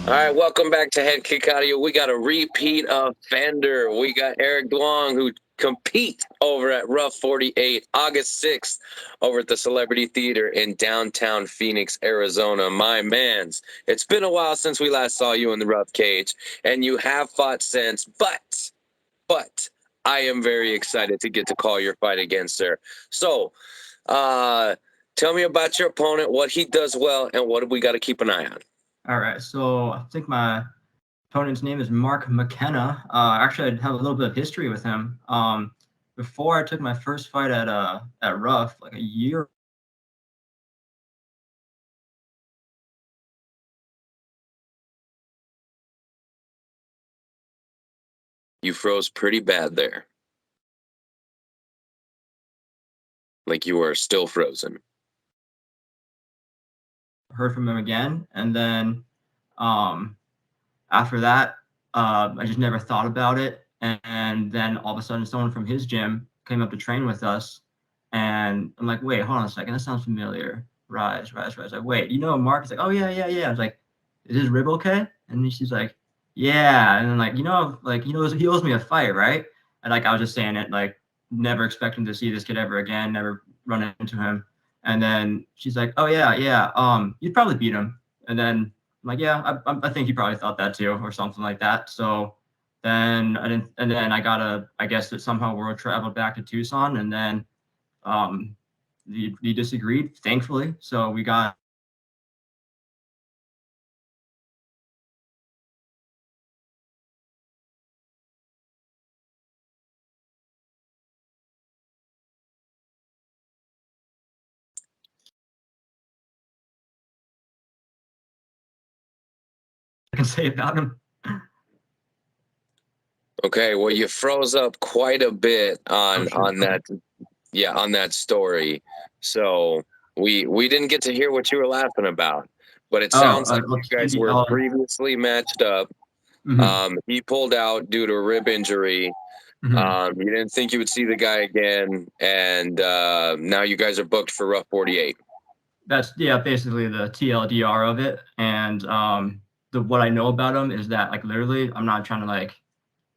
All right, welcome back to Head Kick Audio. We got a repeat offender. We got Eric Duong, who competes over at RUF 48, August 6th, over at the Celebrity Theater in downtown Phoenix, Arizona. My mans, it's been a while since we last saw you in the rough cage, and you have fought since, but I am very excited to get to call your fight again, sir. So, tell me about your opponent, what he does well, and what we got to keep an eye on. All right, so I think my opponent's name is Mark McKenna. Actually, I have a little bit of history with him. Before I took my first fight at RUF, like a year. You froze pretty bad there. Like you were still frozen. Heard from him again, and then after that, I just never thought about it. And then all of a sudden, someone from his gym came up to train with us, and I'm like, wait, hold on a second, that sounds familiar. Rise. Like, wait, you know Mark? He's like, oh yeah. I was like, is his rib okay? And she's like, yeah. And then like, he owes me a fight, right? And like, I was just saying it, like, never expecting to see this kid ever again, never run into him. And then she's like, oh yeah. You'd probably beat him. And then I'm like, yeah, I think he probably thought that too, or something like that. So then I didn't, and then I guess that somehow world traveled back to Tucson, and then um, he disagreed, thankfully. So we got. I can say about him. Okay, well you froze up quite a bit on Oh, that, yeah, on that story. So we didn't get to hear what you were laughing about, but it sounds like you guys were previously matched up. He pulled out due to a rib injury. You didn't think you would see the guy again, and now you guys are booked for RUF 48. That's basically the TLDR of it. And the what I know about him is that, like, literally, I'm not trying to like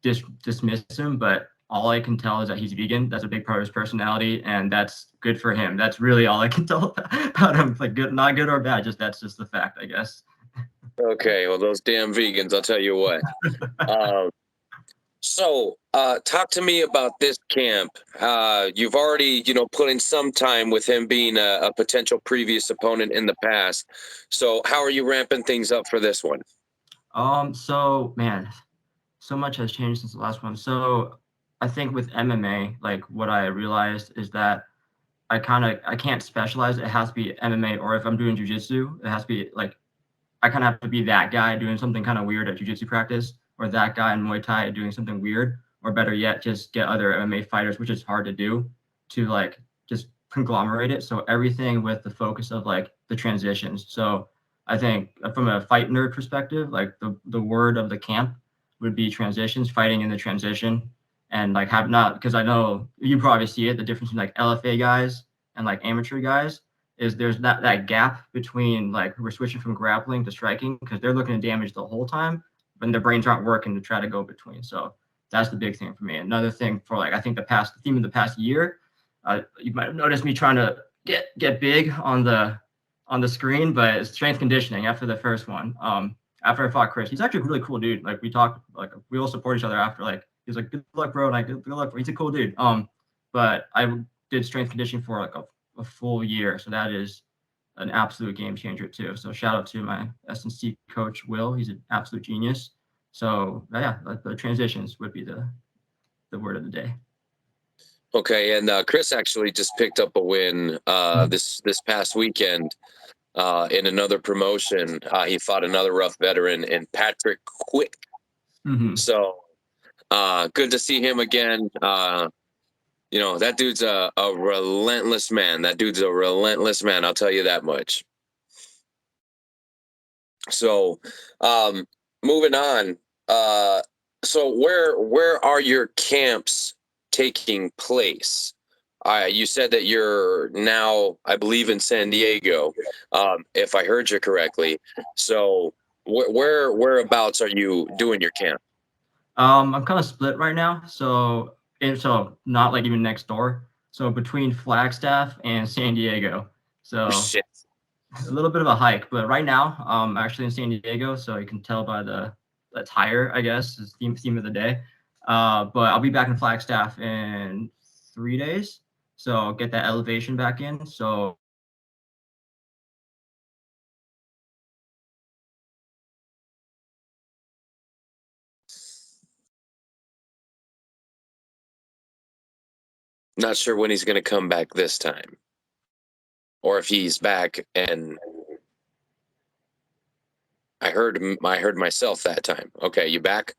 dismiss him, but all I can tell is that he's vegan. That's a big part of his personality, and that's good for him. That's really all I can tell about him. Like, good, not good or bad. That's just the fact, I guess. Okay, well those damn vegans, I'll tell you what. So, talk to me about this camp. You've already, put in some time with him being a potential previous opponent in the past. So, how are you ramping things up for this one? So man, so much has changed since the last one. So I think with MMA, like, what I realized is that I can't specialize. It has to be MMA, or if I'm doing jujitsu, it has to be like, I kind of have to be that guy doing something kind of weird at jujitsu practice, or that guy in Muay Thai doing something weird, or better yet, just get other MMA fighters, which is hard to do, to like just conglomerate it. So everything with the focus of like the transitions. So I think from a fight nerd perspective, like the word of the camp would be transitions, fighting in the transition, and like have not, because I know you probably see it, the difference between like LFA guys and like amateur guys is there's that gap between, like, we're switching from grappling to striking because they're looking to damage the whole time, but their brains aren't working to try to go between. So that's the big thing for me. Another thing for, like, I think the theme of the past year, you might have noticed me trying to get big on the screen, but it's strength conditioning after the first one. After I fought Chris, he's actually a really cool dude. Like, we talked, like, we all support each other after. Like, he was like, good luck, bro, and I good luck, bro. He's a cool dude. But I did strength conditioning for like a full year, so that is an absolute game changer too. So shout out to my S&C coach Will. He's an absolute genius. So yeah, the transitions would be the word of the day. Okay, and Chris actually just picked up a win this past weekend in another promotion. He fought another RUF veteran in Patrick Quick. So good to see him again. That dude's a relentless man. That dude's a relentless man. I'll tell you that much. So, moving on. So where are your camps taking place? You said that you're now, I believe, in San Diego, if I heard you correctly. So, Whereabouts are you doing your camp? I'm kind of split right now, so not like even next door. So between Flagstaff and San Diego. So Shit. a little bit of a hike, but right now I'm actually in San Diego, so you can tell by the attire, I guess, is theme of the day. But I'll be back in Flagstaff in 3 days, so I'll get that elevation back in. So Not sure when he's gonna come back this time, or if he's back. And I heard myself that time. Okay, you back?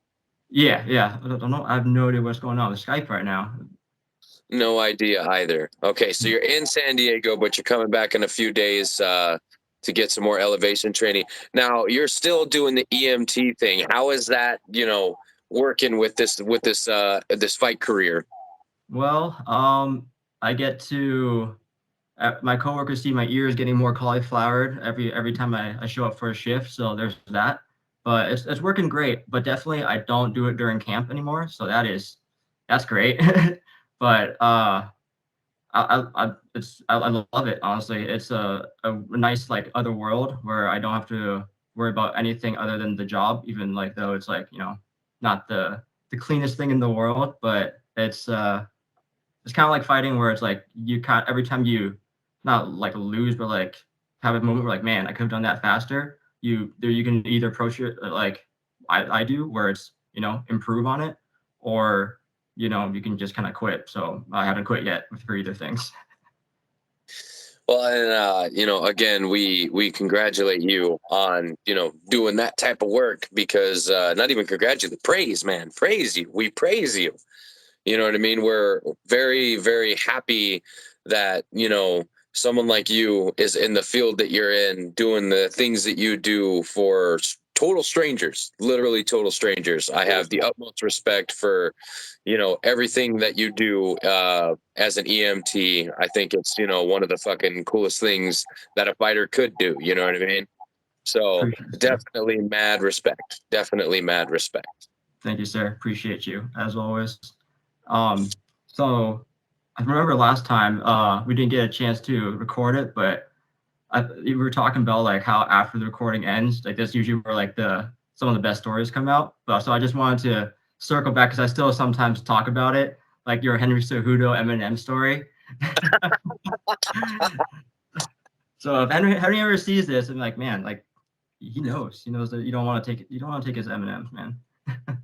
yeah, I don't know. I have no idea what's going on with Skype right now. No idea either. Okay, so you're in San Diego, but you're coming back in a few days to get some more elevation training. Now you're still doing the EMT thing. How is that, working with this fight career? Well, I get to my coworkers see my ears getting more cauliflowered every time I show up for a shift. So there's that. But it's working great. But definitely I don't do it during camp anymore. So that's great. But I love it, honestly. It's a nice like other world where I don't have to worry about anything other than the job, even like though it's like, not the cleanest thing in the world, but it's kind of like fighting where it's like you can't every time you not like lose, but like have a moment where like, man, I could have done that faster. You can either approach it like I do, where it's improve on it, or you can just kind of quit. So I haven't quit yet for either things. Well, and again, we congratulate you on doing that type of work, because not even congratulate, praise, man, praise you. We praise you. You know what I mean? We're very, very happy that, someone like you is in the field that you're in, doing the things that you do for total strangers, literally total strangers. I have the utmost respect for, everything that you do as an EMT. I think it's, one of the fucking coolest things that a fighter could do. You know what I mean? So Appreciate you, sir. definitely mad respect. Definitely mad respect. Thank you, sir. Appreciate you as always. Um, so I remember last time we didn't get a chance to record it, but we were talking about like how after the recording ends, like that's usually where like some of the best stories come out. But so I just wanted to circle back because I still sometimes talk about it, like your Henry Cejudo Eminem story. So if Henry ever sees this, I'm like, man, like he knows that you don't want to take his M&Ms, man.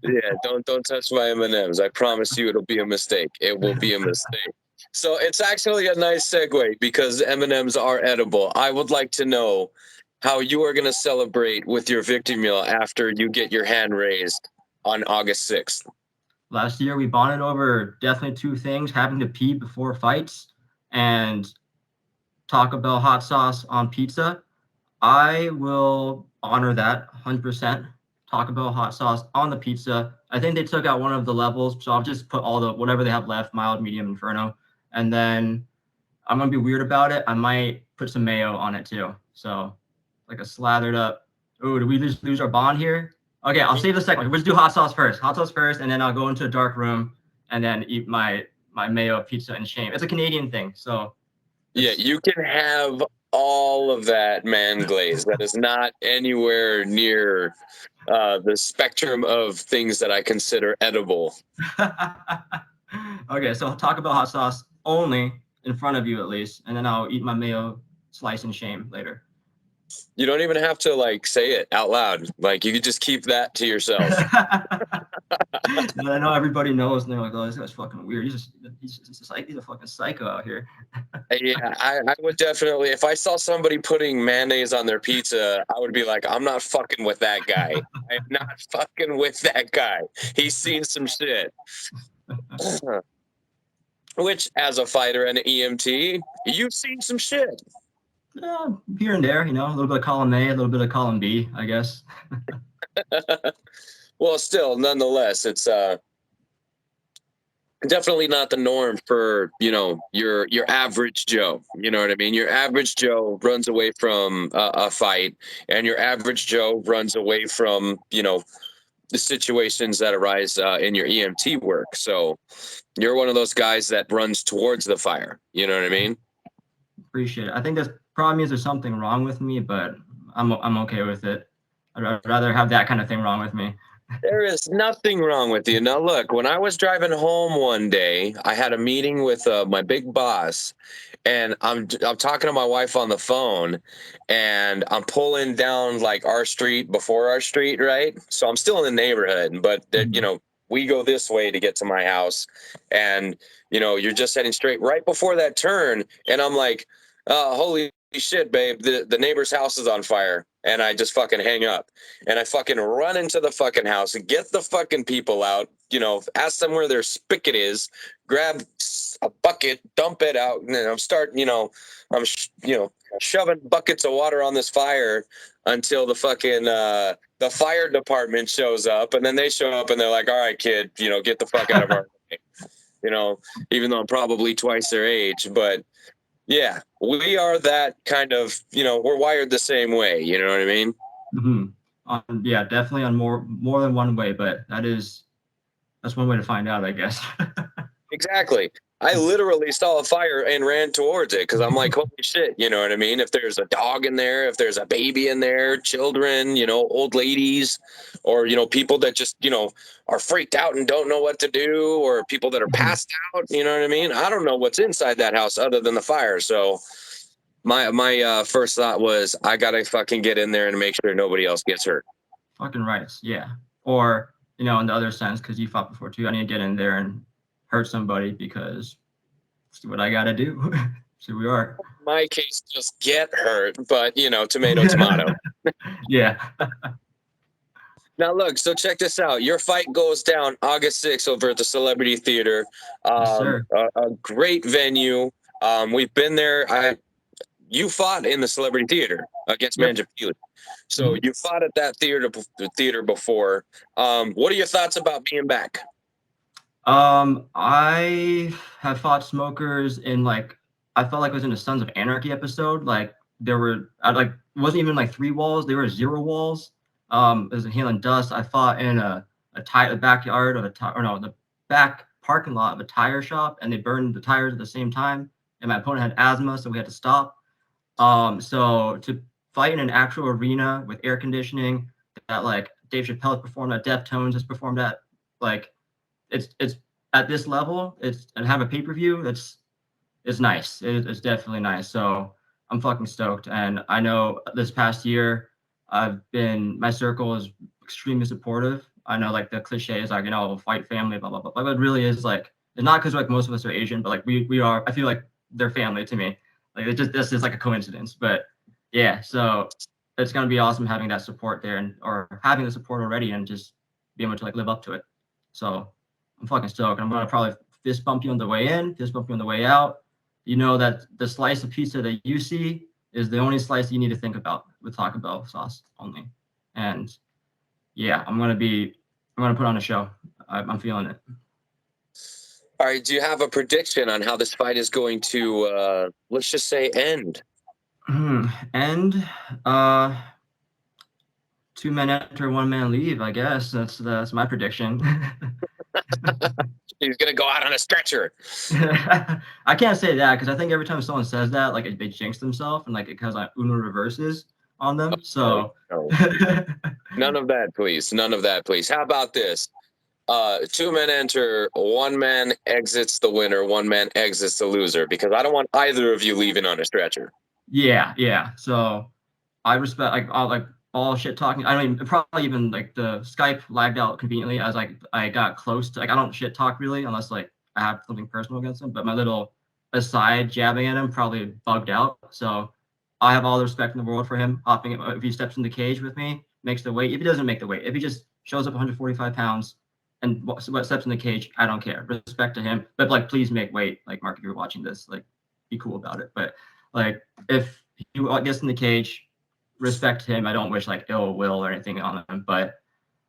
Yeah, don't touch my M&Ms. I promise you it'll be a mistake. It will be a mistake. So it's actually a nice segue, because M&Ms are edible. I would like to know how you are going to celebrate with your victory meal after you get your hand raised on August 6th. Last year we bonded over definitely two things: having to pee before fights and Taco Bell hot sauce on pizza. I will honor that 100%. Taco Bell hot sauce on the pizza. I think they took out one of the levels, so I'll just put all the whatever they have left, mild, medium, inferno, and then I'm gonna be weird about it. I might put some mayo on it too. So like a slathered up. Ooh, did we lose our bond here? Okay, I'll save the second. Let's do hot sauce first. Hot sauce first, and then I'll go into a dark room and then eat my mayo pizza in shame. It's a Canadian thing, so Yeah, you can have all of that man glaze. That is not anywhere near the spectrum of things that I consider edible. okay, so talk about hot sauce only in front of you at least, and then I'll eat my mayo slice in shame later. You don't even have to say it out loud. Like, you could just keep that to yourself. And I know everybody knows, and they're like, "Oh, this guy's fucking weird. He's a fucking psycho out here." Yeah, I would definitely, if I saw somebody putting mayonnaise on their pizza, I would be like, I'm not fucking with that guy. I am not fucking with that guy. He's seen some shit. Which, as a fighter and an EMT, you've seen some shit. Yeah, here and there, a little bit of column A, a little bit of column B, I guess. Well, still, nonetheless, it's definitely not the norm for, you know, your average Joe. You know what I mean? Your average Joe runs away from a fight, and your average Joe runs away from, you know, the situations that arise in your EMT work. So you're one of those guys that runs towards the fire. You know what I mean? Appreciate it. I think that probably means there's something wrong with me, but I'm okay with it. I'd rather have that kind of thing wrong with me. There is nothing wrong with you. Now, look, when I was driving home one day, I had a meeting with my big boss, and I'm talking to my wife on the phone, and I'm pulling down like our street before our street, right? So I'm still in the neighborhood, but you know, we go this way to get to my house, and you know, you're just heading straight right before that turn, and I'm like, holy shit, babe, the neighbor's house is on fire, and I just fucking hang up. And I fucking run into the fucking house and get the fucking people out, you know, ask them where their spigot is, grab a bucket, dump it out, and then I'm starting, you know, you know, shoving buckets of water on this fire until the fucking the fire department shows up, and then they show up and they're like, "All right, kid, you know, get the fuck out of our way." You know, even though I'm probably twice their age, but yeah, we are that kind of, you know, we're wired the same way. You know what I mean? Yeah, definitely on more than one way, but that's one way to find out, I guess. Exactly. I literally saw a fire and ran towards it because I'm like, holy shit, you know what I mean? If there's a dog in there, if there's a baby in there, children, you know, old ladies, or, you know, people that just, you know, are freaked out and don't know what to do, or people that are passed out, you know what I mean? I don't know what's inside that house other than the fire. So my first thought was, I gotta fucking get in there and make sure nobody else gets hurt. Fucking rights, yeah. Or, you know, in the other sense, because you fought before too, I need to get in there and hurt somebody because it's what I gotta do. So we are. In my case, just get hurt, but you know, tomato, tomato. Yeah. Now, look, so check this out. Your fight goes down August 6th over at the Celebrity Theater. Yes, sir. A great venue. We've been there. You fought in the Celebrity Theater against Yep. Manjapili. So you fought at that theater before. What are your thoughts about being back? I have fought smokers in like I felt like it was in a Sons of Anarchy episode. Like there were like it wasn't even like 3 walls, there were 0 walls. It was in Hail and Dust. I fought in the backyard of the back parking lot of a tire shop, and they burned the tires at the same time. And my opponent had asthma, so we had to stop. So to fight in an actual arena with air conditioning that like Dave Chappelle performed at, Deftones has performed at, like it's at this level, and have a pay-per-view, it's nice. It's definitely nice. So I'm fucking stoked. And I know this past year my circle is extremely supportive. I know like the cliche is like, you know, fight family, blah blah blah. But it really is like, it's not because like most of us are Asian, but like we are, I feel like they're family to me. Like this is like a coincidence. But yeah, so it's gonna be awesome having that support there, or having the support already, and just being able to like live up to it. So I'm fucking stoked. I'm gonna probably fist bump you on the way in, fist bump you on the way out. You know that the slice of pizza that you see is the only slice you need to think about with Taco Bell sauce only. And yeah, I'm gonna put on a show. I'm feeling it. All right. Do you have a prediction on how this fight is going to, let's just say, end? And 2 men enter, 1 man leave. I guess that's my prediction. He's going to go out on a stretcher. I can't say that because I think every time someone says that, like they jinx themselves, and like it has like Uno reverses on them. So No. None of that, please. None of that, please. How about this? 2 men enter, 1 man exits the winner, 1 man exits the loser, because I don't want either of you leaving on a stretcher. yeah. So I respect all shit talking. I don't even probably even like the Skype lagged out conveniently as like I got close to, like I don't shit talk really unless like I have something personal against him. But my little aside jabbing at him probably bugged out. So I have all the respect in the world for him hopping. If he steps in the cage with me, makes the weight. If he doesn't make the weight, if he just shows up 145 pounds and steps in the cage, I don't care. Respect to him. But like, please make weight. Like, Mark, if you're watching this, like, be cool about it. But like, if he gets in the cage, respect him. I don't wish like ill will or anything on him, but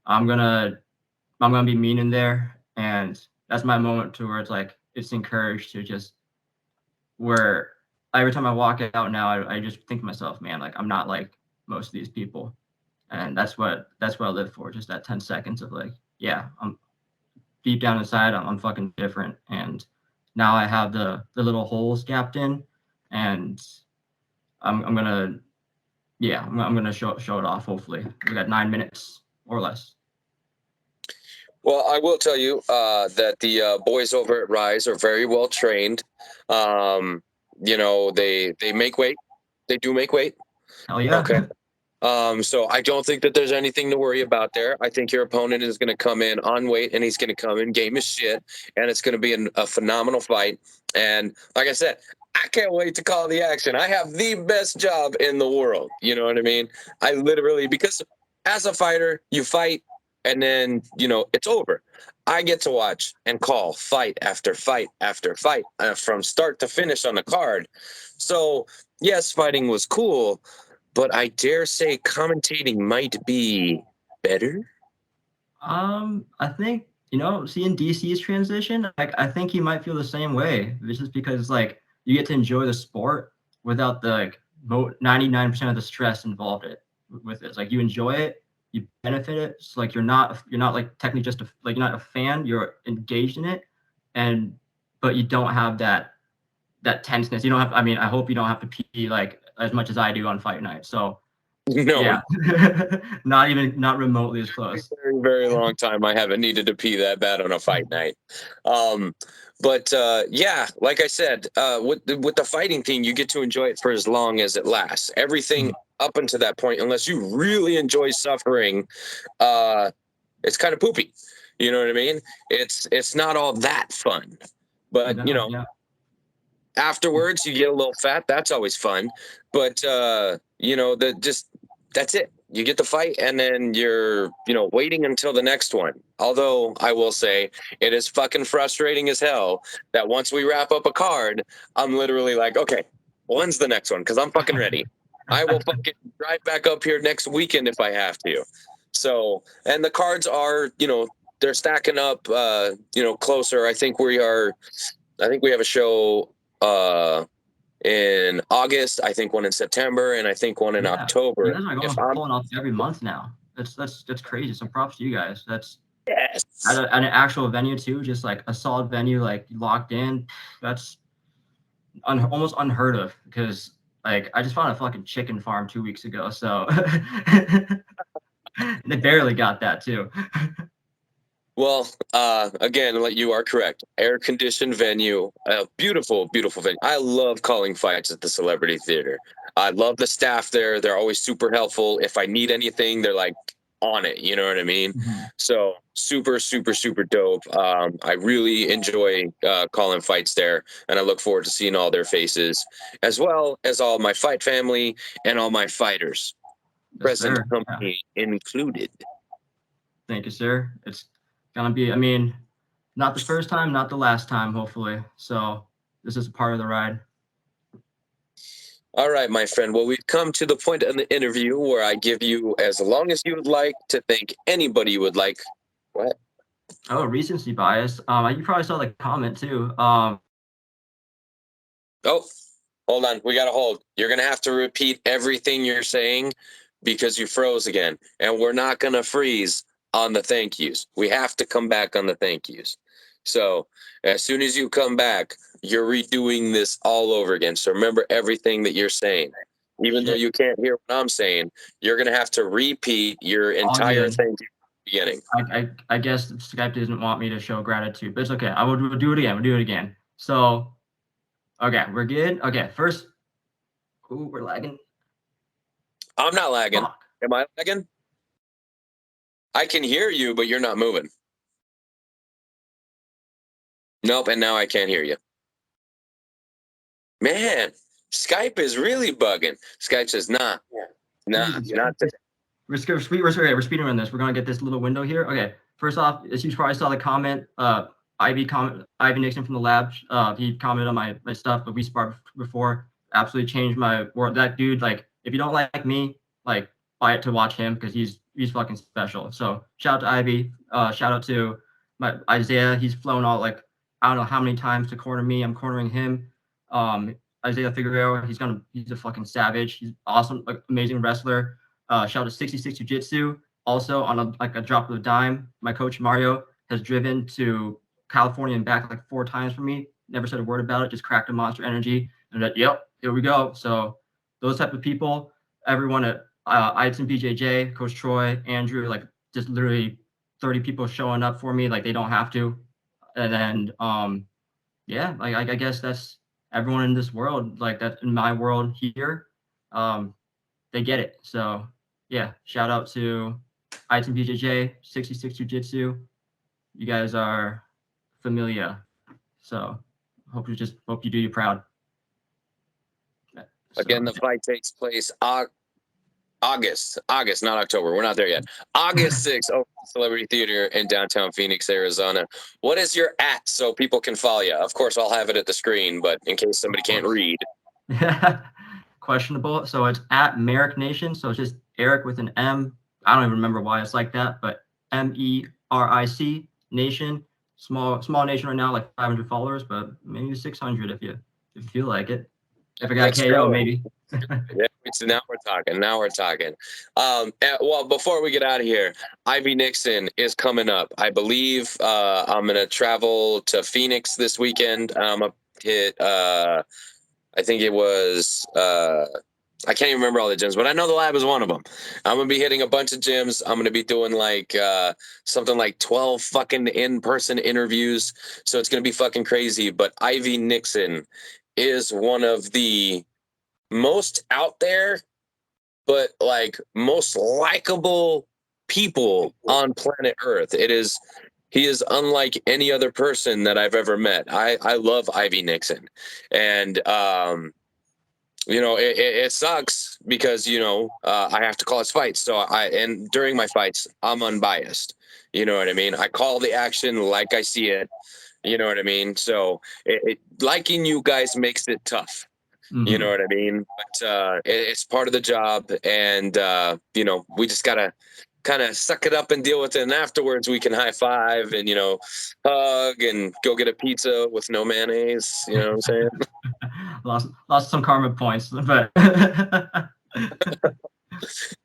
I'm gonna be mean in there, and that's my moment to where it's like it's encouraged to just where every time I walk out now, I just think to myself, man, like I'm not like most of these people, and that's what I live for. Just that 10 seconds of like, yeah, I'm deep down inside, I'm fucking different, and now I have the little holes gapped in, and I'm gonna yeah, I'm gonna show it off. Hopefully, we got 9 minutes or less. Well, I will tell you that the boys over at Rise are very well trained. You know, they make weight. They do make weight. Hell yeah. Okay. So I don't think that there's anything to worry about there. I think your opponent is going to come in on weight, and he's going to come in game as shit, and it's going to be a phenomenal fight. And like I said, I can't wait to call the action. I have the best job in the world. You know what I mean? I literally, because as a fighter, you fight, and then, you know, it's over. I get to watch and call fight after fight after fight from start to finish on the card. So yes, fighting was cool, but I dare say commentating might be better. I think, you know, seeing DC's transition, I think he might feel the same way. This is because like you get to enjoy the sport without the like 99% of the stress involved with it. It's like you enjoy it, you benefit it. It's like you're not like technically just like you're not a fan, you're engaged in it, and but you don't have that tenseness. You don't have. I mean, I hope you don't have to pee like as much as I do on fight night. So No, yeah, not remotely as close. very, very long time I haven't needed to pee that bad on a fight night. But yeah, like I said, with the fighting thing, you get to enjoy it for as long as it lasts. Everything up until that point, unless you really enjoy suffering, it's kind of poopy. You know what I mean? It's not all that fun. But you know, afterwards you get a little fat. That's always fun. But you know, that's it. You get the fight, and then you're, you know, waiting until the next one. Although I will say it is fucking frustrating as hell that once we wrap up a card, I'm literally like, okay, when's the next one? Because I'm fucking ready. I will fucking drive back up here next weekend if I have to. So, and the cards are, you know, they're stacking up, you know, closer. I think we have a show in August, I think one in September, and I think one in October. You guys are going pulling off every month now. That's crazy. So props to you guys. That's yes. At an actual venue too, just like a solid venue, like locked in. That's almost unheard of, because like I just found a fucking chicken farm 2 weeks ago, so they barely got that too. Well, again, you are correct. Air-conditioned venue, a beautiful, beautiful venue. I love calling fights at the Celebrity Theater. I love the staff there. They're always super helpful. If I need anything, they're like on it. You know what I mean? Mm-hmm. So super, super, super dope. I really enjoy calling fights there, and I look forward to seeing all their faces, as well as all my fight family and all my fighters, present company included. Thank you, sir. It's gonna be, I mean, not the first time, not the last time, hopefully. So this is a part of the ride. All right, my friend. Well, we've come to the point in the interview where I give you as long as you would like to thank anybody you would like. What? Oh, recency bias. You probably saw the comment too. Oh, hold on. We got to hold. You're going to have to repeat everything you're saying because you froze again. And we're not going to freeze on the thank yous. We have to come back on the thank yous. So as soon as you come back, you're redoing this all over again. So remember everything that you're saying. Even though you can't hear what I'm saying, you're going to have to repeat your entire thank you beginning. I guess Skype doesn't want me to show gratitude, but it's okay. I will do it again. We'll do it again. So, okay, we're good. Okay, first, ooh, we're lagging. I'm not lagging. Am I lagging? I can hear you, but you're not moving. Nope, and now I can't hear you. Man, Skype is really bugging. Skype says, nah, not today. We're speeding around this. We're gonna get this little window here. Okay, first off, as you probably saw the comment, Ivy Nixon from the lab, he commented on my stuff, but we sparred before. Absolutely changed my world. That dude, like, if you don't like me, like, buy it to watch him, because he's fucking special. So shout out to Ivy. Shout out to Isaiah, he's flown all like I don't know how many times to corner me. I'm cornering him. Isaiah Figueroa, he's a fucking savage. He's awesome, like amazing wrestler. Shout out to 66 Jiu-Jitsu. Also on a drop of a dime, my coach Mario has driven to California and back like 4 times for me. Never said a word about it. Just cracked a Monster Energy and that, yep, here we go. So those type of people, everyone at Ites and BJJ, Coach Troy, Andrew, like just literally 30 people showing up for me like they don't have to. And then yeah, like I guess that's everyone in this world, like that in my world here, they get it. So yeah, shout out to Ites and BJJ, 66 Jiu-Jitsu. You guys are familiar. So hope you do you proud. Again, the fight takes place August, not October. We're not there yet. August 6th, over at Celebrity Theater in downtown Phoenix, Arizona. What is your @ so people can follow you? Of course, I'll have it at the screen, but in case somebody can't read. Questionable. So it's at Merrick Nation. So it's just Eric with an M. I don't even remember why it's like that, but MERIC Nation. Small nation right now, like 500 followers, but maybe 600 if you feel like it. If I got Let's KO, go. maybe. Yeah, so now we're talking. Well, before we get out of here, Ivy Nixon is coming up. I believe I'm gonna travel to Phoenix this weekend. I'm gonna hit. I think it was. I can't even remember all the gyms, but I know the lab is one of them. I'm gonna be hitting a bunch of gyms. I'm gonna be doing like something like 12 fucking in-person interviews. So it's gonna be fucking crazy. But Ivy Nixon is one of the most out there, but like most likable people on planet Earth. He is unlike any other person that I've ever met. I love Ivy Nixon, and it sucks because I have to call his fights. So and during my fights, I'm unbiased. You know what I mean? I call the action like I see it. You know what I mean? So liking you guys makes it tough. Mm-hmm. You know what I mean? But it's part of the job, and we just gotta kind of suck it up and deal with it. And afterwards, we can high five and hug and go get a pizza with no mayonnaise. You know what I'm saying? lost some karma points, but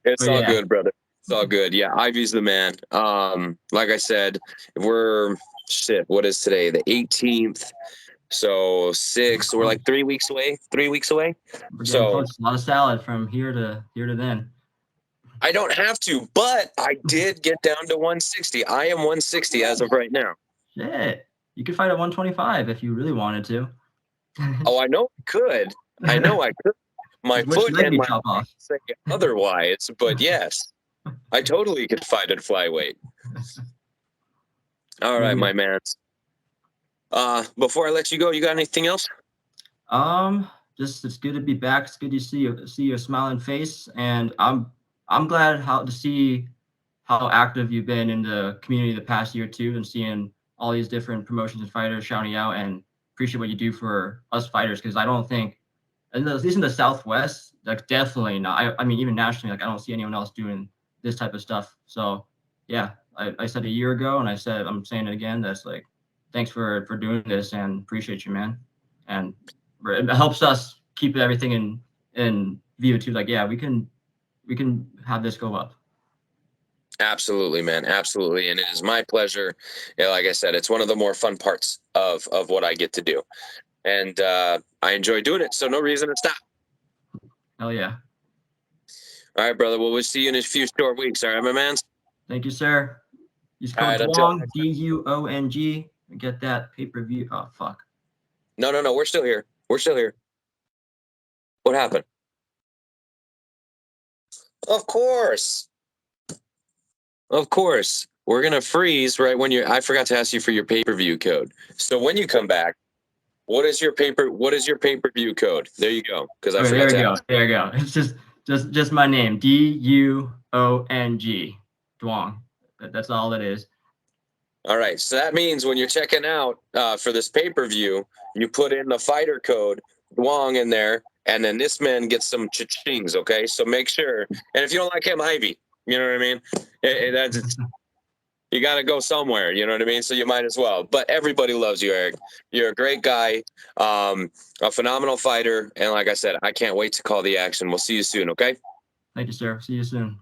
It's all yeah. good, brother. It's all good. Yeah, Ivy's the man. Like I said, what is today? The 18th. So 6, we're like 3 weeks away. 3 weeks away. We're getting So close. A lot of salad from here to then. I don't have to, but I did get down to 160. I am 160 as of right now. Shit. You could fight at 125 if you really wanted to. Oh, I know I could. My foot and my off. say otherwise, but yes, I totally could fight at flyweight. All right, my man. Before I let you go, you got anything else? Just it's good to be back. It's good to see your smiling face, and I'm glad to see how active you've been in the community the past year too, and seeing all these different promotions and fighters shouting out, and appreciate what you do for us fighters, because I don't think, at least in the Southwest, like definitely not. I mean, even nationally, like I don't see anyone else doing this type of stuff. So yeah, I said a year ago, and I'm saying it again. That's like, thanks for doing this, and appreciate you, man. And it helps us keep everything in view too. Like, yeah, we can have this go up. Absolutely, man. Absolutely. And it is my pleasure. Like I said, it's one of the more fun parts of what I get to do. And I enjoy doing it. So no reason to stop. Hell yeah. All right, brother. Well, we'll see you in a few short weeks. All right, my man. Thank you, sir. Use code Duong, DUONG. Get that pay-per-view. Oh, fuck. No. We're still here. What happened? Of course. We're going to freeze right when I forgot to ask you for your pay-per-view code. So when you come back, what is your pay-per-view code? There you go. Because I forgot to ask. There you go. It's just my name. DUONG. Duong. That's all it is. All right. So that means when you're checking out for this pay-per-view, you put in the fighter code Duong in there, and then this man gets some cha-chings, okay? So make sure. And if you don't like him, Ivy. You know what I mean? you got to go somewhere. You know what I mean? So you might as well. But everybody loves you, Eric. You're a great guy, a phenomenal fighter. And like I said, I can't wait to call the action. We'll see you soon, okay? Thank you, sir. See you soon.